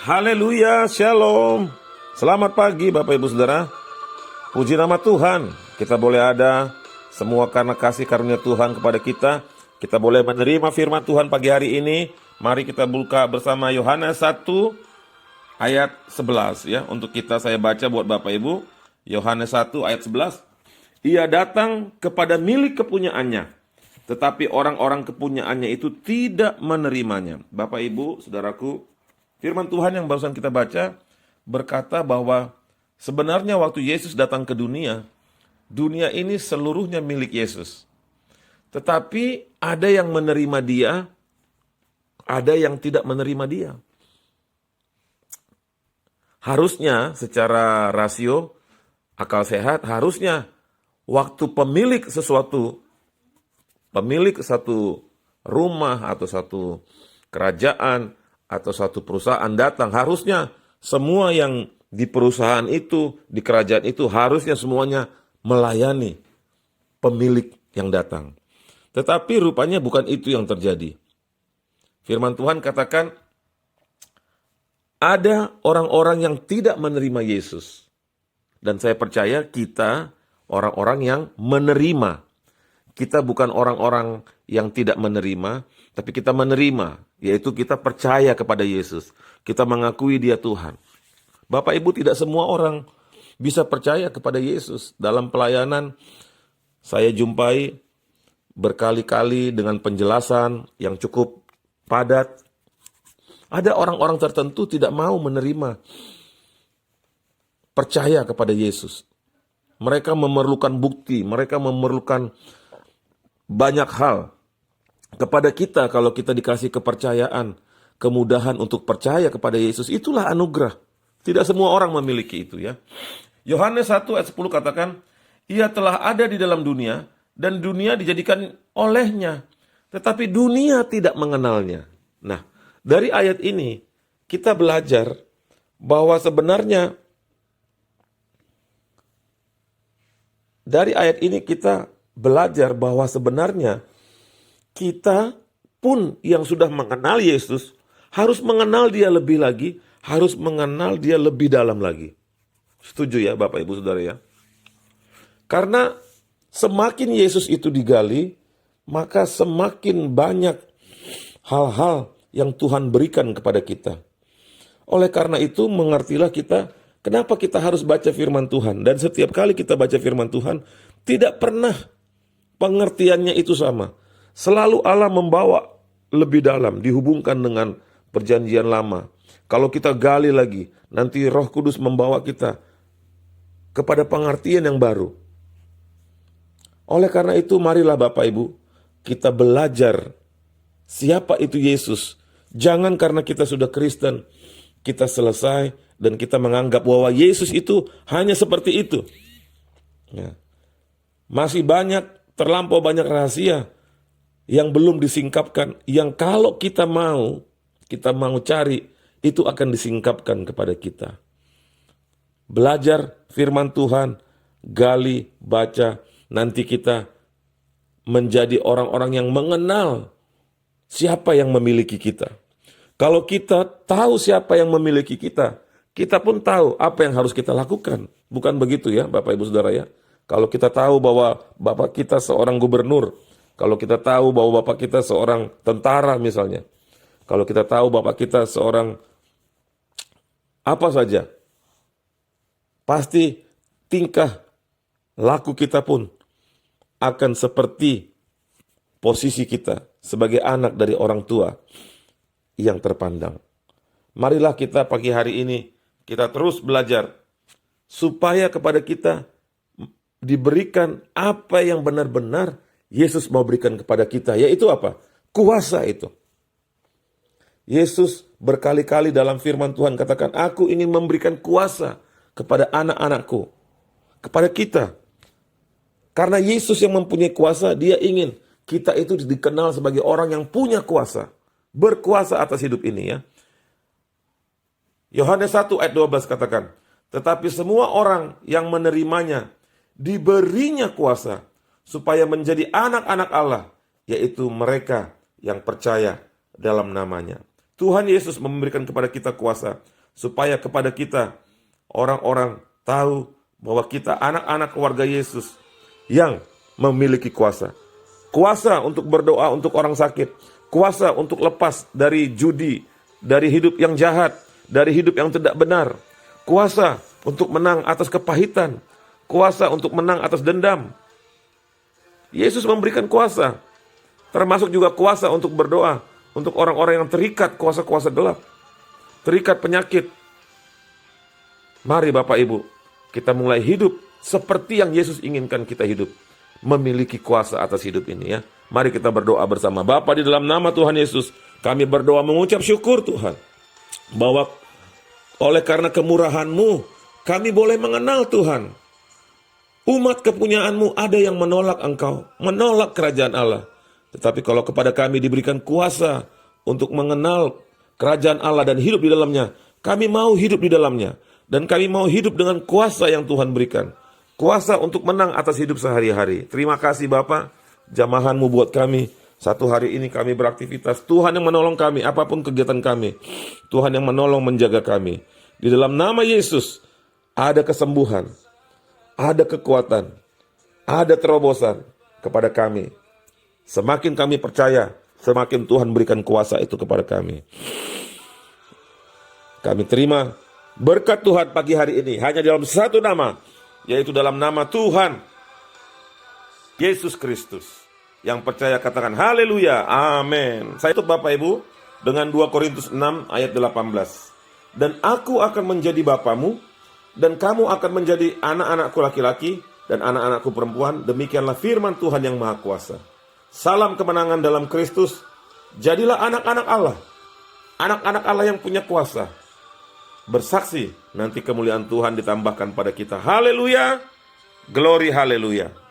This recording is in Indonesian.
Haleluya, shalom. Selamat pagi Bapak Ibu Saudara. Puji nama Tuhan, kita boleh ada semua karena kasih karunia Tuhan kepada kita. Kita boleh menerima firman Tuhan pagi hari ini. Mari kita buka bersama Yohanes 1 ayat 11 ya. Untuk kita saya baca buat Bapak Ibu. Yohanes 1 ayat 11. Ia datang kepada milik kepunyaannya, tetapi orang-orang kepunyaannya itu tidak menerimanya. Bapak Ibu, Saudaraku, firman Tuhan yang barusan kita baca berkata bahwa sebenarnya waktu Yesus datang ke dunia, dunia ini seluruhnya milik Yesus. Tetapi ada yang menerima dia, ada yang tidak menerima dia. Harusnya secara rasio, akal sehat, harusnya waktu pemilik satu rumah atau satu kerajaan atau satu perusahaan datang, harusnya semua yang di perusahaan itu, di kerajaan itu, harusnya semuanya melayani pemilik yang datang. Tetapi rupanya bukan itu yang terjadi. Firman Tuhan katakan, ada orang-orang yang tidak menerima Yesus. Dan saya percaya kita orang-orang yang menerima. Kita bukan orang-orang yang tidak menerima, tapi kita menerima, yaitu kita percaya kepada Yesus. Kita mengakui dia Tuhan. Bapak Ibu, tidak semua orang bisa percaya kepada Yesus. Dalam pelayanan saya jumpai berkali-kali dengan penjelasan yang cukup padat. Ada orang-orang tertentu tidak mau menerima, percaya kepada Yesus. Mereka memerlukan bukti, mereka memerlukan banyak hal. Kepada kita, kalau kita dikasih kepercayaan, kemudahan untuk percaya kepada Yesus, itulah anugerah. Tidak semua orang memiliki itu ya. Yohanes 1 ayat 10 katakan, ia telah ada di dalam dunia, dan dunia dijadikan olehnya, tetapi dunia tidak mengenalnya. Nah, dari ayat ini, kita belajar bahwa sebenarnya, dari ayat ini kita belajar bahwa sebenarnya kita pun yang sudah mengenal Yesus harus mengenal dia lebih lagi, harus mengenal dia lebih dalam lagi. Setuju ya Bapak Ibu Saudara ya? Karena semakin Yesus itu digali, maka semakin banyak hal-hal yang Tuhan berikan kepada kita. Oleh karena itu mengertilah kita kenapa kita harus baca firman Tuhan. Dan setiap kali kita baca firman Tuhan, tidak pernah pengertiannya itu sama. Selalu Allah membawa lebih dalam, dihubungkan dengan perjanjian lama. Kalau kita gali lagi, nanti Roh Kudus membawa kita kepada pengertian yang baru. Oleh karena itu, marilah Bapak Ibu, kita belajar siapa itu Yesus. Jangan karena kita sudah Kristen, kita selesai dan kita menganggap bahwa Yesus itu hanya seperti itu. Ya. Masih terlampau banyak rahasia yang belum disingkapkan, yang kalau kita mau cari, itu akan disingkapkan kepada kita. Belajar firman Tuhan, gali, baca, nanti kita menjadi orang-orang yang mengenal siapa yang memiliki kita. Kalau kita tahu siapa yang memiliki kita, kita pun tahu apa yang harus kita lakukan. Bukan begitu ya Bapak Ibu Saudara ya? Kalau kita tahu bahwa Bapak kita seorang gubernur, kalau kita tahu bahwa Bapak kita seorang tentara misalnya, kalau kita tahu Bapak kita seorang apa saja, pasti tingkah laku kita pun akan seperti posisi kita sebagai anak dari orang tua yang terpandang. Marilah kita pagi hari ini, kita terus belajar supaya kepada kita diberikan apa yang benar-benar Yesus mau berikan kepada kita, yaitu apa? Kuasa itu. Yesus berkali-kali dalam firman Tuhan katakan, aku ingin memberikan kuasa kepada anak-anakku, kepada kita. Karena Yesus yang mempunyai kuasa, dia ingin kita itu dikenal sebagai orang yang punya kuasa, berkuasa atas hidup ini ya. Yohanes 1 ayat 12 katakan, tetapi semua orang yang menerimanya, diberinya kuasa supaya menjadi anak-anak Allah, yaitu mereka yang percaya dalam namanya. Tuhan Yesus memberikan kepada kita kuasa supaya kepada kita orang-orang tahu bahwa kita anak-anak keluarga Yesus yang memiliki kuasa. Kuasa untuk berdoa untuk orang sakit, kuasa untuk lepas dari judi, dari hidup yang jahat, dari hidup yang tidak benar, kuasa untuk menang atas kepahitan, kuasa untuk menang atas dendam. Yesus memberikan kuasa, termasuk juga kuasa untuk berdoa untuk orang-orang yang terikat kuasa-kuasa gelap, terikat penyakit. Mari Bapak Ibu, kita mulai hidup seperti yang Yesus inginkan kita hidup, memiliki kuasa atas hidup ini ya. Mari kita berdoa bersama. Bapa, di dalam nama Tuhan Yesus, kami berdoa mengucap syukur Tuhan, bahwa oleh karena kemurahan-Mu, kami boleh mengenal Tuhan. Umat kepunyaan-Mu ada yang menolak Engkau, menolak kerajaan Allah. Tetapi kalau kepada kami diberikan kuasa untuk mengenal kerajaan Allah dan hidup di dalamnya, kami mau hidup di dalamnya. Dan kami mau hidup dengan kuasa yang Tuhan berikan. Kuasa untuk menang atas hidup sehari-hari. Terima kasih Bapa, jamahan-Mu buat kami. Satu hari ini kami beraktivitas. Tuhan yang menolong kami, apapun kegiatan kami. Tuhan yang menolong menjaga kami. Di dalam nama Yesus, ada kesembuhan, ada kekuatan, ada terobosan kepada kami. Semakin kami percaya, semakin Tuhan berikan kuasa itu kepada kami. Kami terima berkat Tuhan pagi hari ini hanya dalam satu nama, yaitu dalam nama Tuhan Yesus Kristus. Yang percaya katakan haleluya, amin. Saya tutup Bapak Ibu dengan 2 Korintus 6 ayat 18. Dan aku akan menjadi bapamu, dan kamu akan menjadi anak-anakku laki-laki dan anak-anakku perempuan. Demikianlah firman Tuhan yang Maha Kuasa. Salam kemenangan dalam Kristus. Jadilah anak-anak Allah, anak-anak Allah yang punya kuasa. Bersaksi, nanti kemuliaan Tuhan ditambahkan pada kita. Haleluya, glory haleluya.